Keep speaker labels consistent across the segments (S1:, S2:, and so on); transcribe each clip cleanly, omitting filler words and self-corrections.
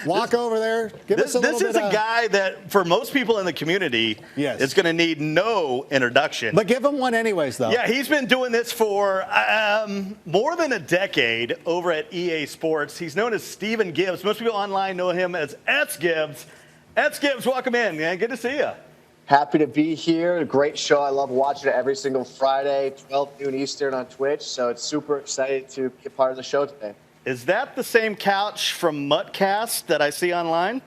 S1: Walk over there. Give us a little bit.
S2: This is a guy that, for most people in the community, is going to need no introduction.
S1: But give him one anyways, though.
S2: Yeah, he's been doing this for more than a decade over at EA Sports. He's known as Steven Gibbs. Most people online know him as SGibbs. SGibbs, welcome in, man. Good to see you.
S3: Happy to be here. A great show. I love watching it every single Friday, 12 noon Eastern on Twitch. So it's super excited to be a part of the show today.
S2: Is that the same couch from Muttcast that I see online?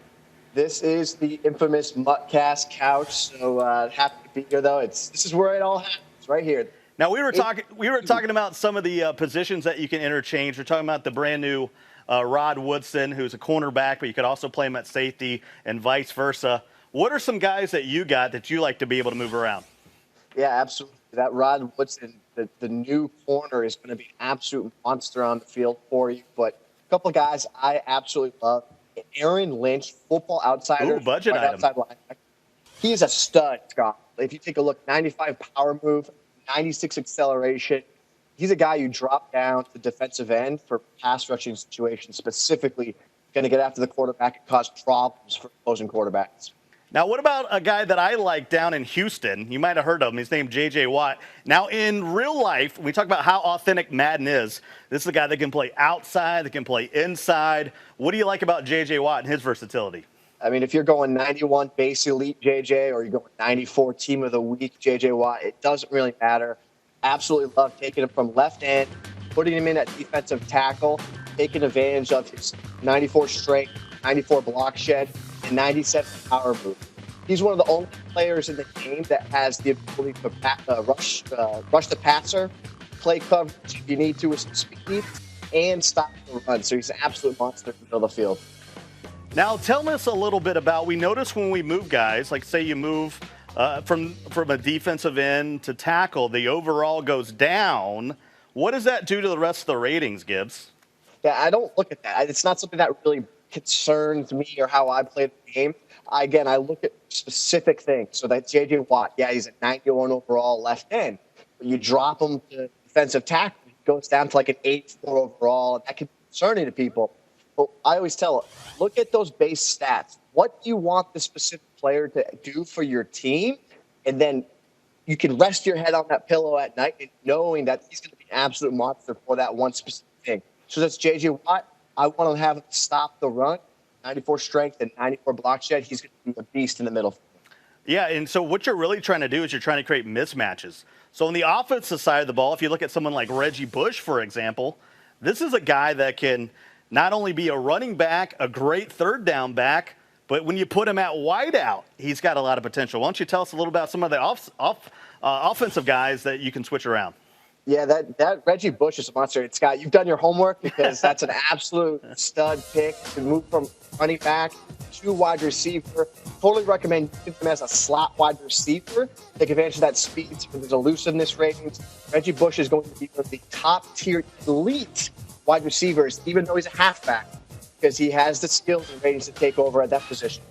S3: This is the infamous Muttcast couch. So happy to be here, though. This is where it all happens, right here.
S2: Now we were talking about some of the positions that you can interchange. We're talking about the brand new Rod Woodson, who's a cornerback, but you could also play him at safety and vice versa. What are some guys that you got that you like to be able to move around?
S3: Yeah, absolutely. That Rod Woodson, the new corner, is going to be an absolute monster on the field for you. But a couple of guys I absolutely love. Aaron Lynch, football outsider.
S2: Ooh, budget item.
S3: Outside linebacker. He's a stud, Scott. If you take a look, 95 power move, 96 acceleration. He's a guy you drop down to defensive end for pass rushing situations, specifically going to get after the quarterback and cause problems for opposing quarterbacks.
S2: Now, what about a guy that I like down in Houston? You might have heard of him. His name's J.J. Watt. Now, in real life, when we talk about how authentic Madden is, this is a guy that can play outside, that can play inside. What do you like about J.J. Watt and his versatility?
S3: I mean, if you're going 91 base elite J.J. or you're going 94 team of the week J.J. Watt, it doesn't really matter. Absolutely love taking him from left end, putting him in at defensive tackle, taking advantage of his 94 strength, 94 block shed, and 97 power move. He's one of the only players in the game that has the ability to rush the passer, play coverage if you need to with some speed, and stop the run. So he's an absolute monster in the middle of the field.
S2: Now, tell us a little bit about, we notice when we move guys, like say you move from a defensive end to tackle, the overall goes down. What does that do to the rest of the ratings, Gibbs?
S3: Yeah, I don't look at that. It's not something that really concerns me or how I play the game. Again, I look at specific things. So that J.J. Watt, yeah, he's a 91 overall left end. But you drop him to defensive tackle, he goes down to like an 84 overall, and that can be concerning to people. But I always tell them, look at those base stats. What do you want the specific player to do for your team? And then you can rest your head on that pillow at night and knowing that he's going to be an absolute monster for that one specific thing. So that's J.J. Watt. I want to have him stop the run, 94 strength and 94 block shed. He's going to be a beast in the middle.
S2: Yeah, and so what you're really trying to do is you're trying to create mismatches. So on the offensive side of the ball, if you look at someone like Reggie Bush, for example, this is a guy that can not only be a running back, a great third down back, but when you put him at wideout, he's got a lot of potential. Why don't you tell us a little about some of the offensive guys that you can switch around?
S3: Yeah, that Reggie Bush is a monster. Scott, you've done your homework because that's an absolute stud pick to move from running back to wide receiver. Totally recommend using him as a slot wide receiver. Take advantage of that speed for his elusiveness ratings. Reggie Bush is going to be one of the top-tier elite wide receivers, even though he's a halfback, because he has the skills and ratings to take over at that position.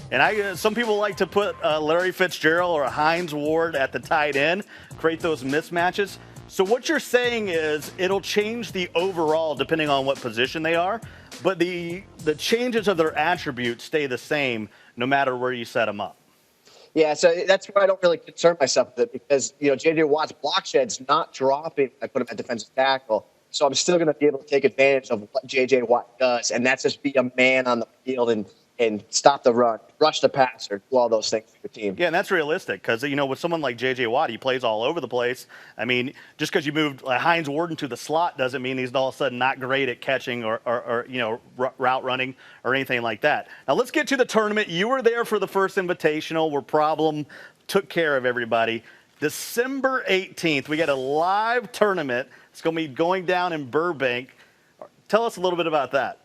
S2: And some people like to put Larry Fitzgerald or Hines Ward at the tight end, create those mismatches. So what you're saying is it'll change the overall depending on what position they are, but the changes of their attributes stay the same no matter where you set them up.
S3: Yeah, so that's where I don't really concern myself with it because, J.J. Watt's block shed's not dropping. I put him at defensive tackle. So I'm still going to be able to take advantage of what J.J. Watt does, and that's just be a man on the field and stop the run, rush the passer, do all those things for your team.
S2: Yeah, and that's realistic because, with someone like J.J. Watt, he plays all over the place. I mean, just because you moved Hines Ward into the slot doesn't mean he's all of a sudden not great at catching or route running or anything like that. Now, let's get to the tournament. You were there for the first invitational where Problem took care of everybody. December 18th, we got a live tournament. It's going to be going down in Burbank. Tell us a little bit about that.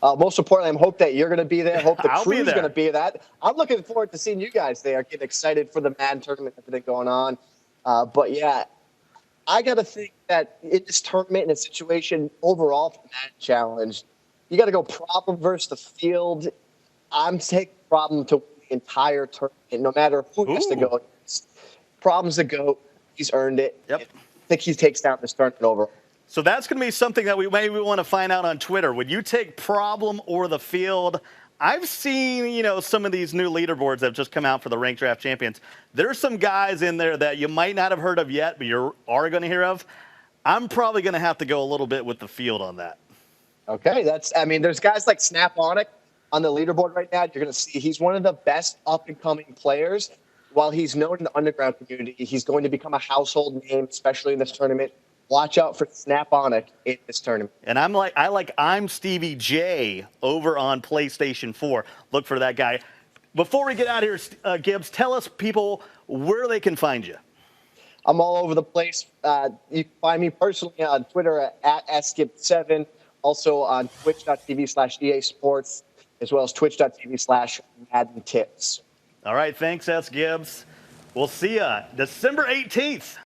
S3: Most importantly, I hope that you're going to be there. I hope the
S2: I'll
S3: crew's going to be there. I'm looking forward to seeing you guys there. Getting excited for the Madden tournament, everything going on. But, yeah, I got to think that in this tournament, in a situation overall for the Madden Challenge, you got to go Problem versus the field. I'm taking Problem to win the entire tournament, no matter who has to go against. Problem's the GOAT. He's earned it.
S2: Yep.
S3: I think he takes down this tournament overall.
S2: So that's going to be something that we maybe want to find out on Twitter. Would you take problem or the field? I've seen, some of these new leaderboards that have just come out for the Ranked Draft Champions. There's some guys in there that you might not have heard of yet, but you are going to hear of. I'm probably going to have to go a little bit with the field on that.
S3: Okay, there's guys like Snap-Onic on the leaderboard right now. You're going to see he's one of the best up-and-coming players. While he's known in the underground community, he's going to become a household name, especially in this tournament. Watch out for Snap-Onic in this tournament.
S2: And I'm Stevie J over on PlayStation 4. Look for that guy. Before we get out of here, Gibbs, tell us, people, where they can find you.
S3: I'm all over the place. You can find me personally on Twitter at SGibbs7, also on twitch.tv/EA Sports, as well as twitch.tv/Madden Tips.
S2: All right, thanks, SGibbs. We'll see you December 18th.